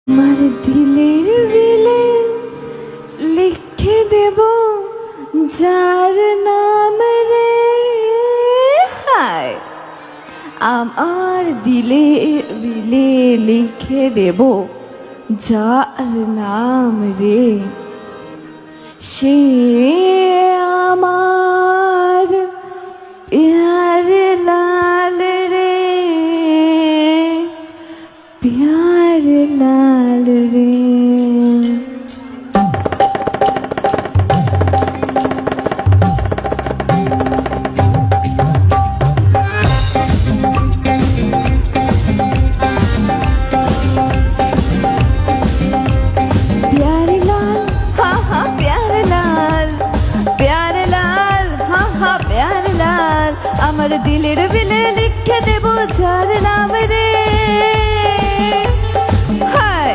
আমার দিলের বিলে লিখে দেব যার নাম রে হায়। আমার দিলের বিলে লিখে দেব যার নাম রে, সে আমার প্যার লাল রে, প্যার লাল রে। प्यारे लाल हाँ हाँ प्यारे लाल, प्यारे लाल हाँ हाँ प्यारे लाल, আমার দিলের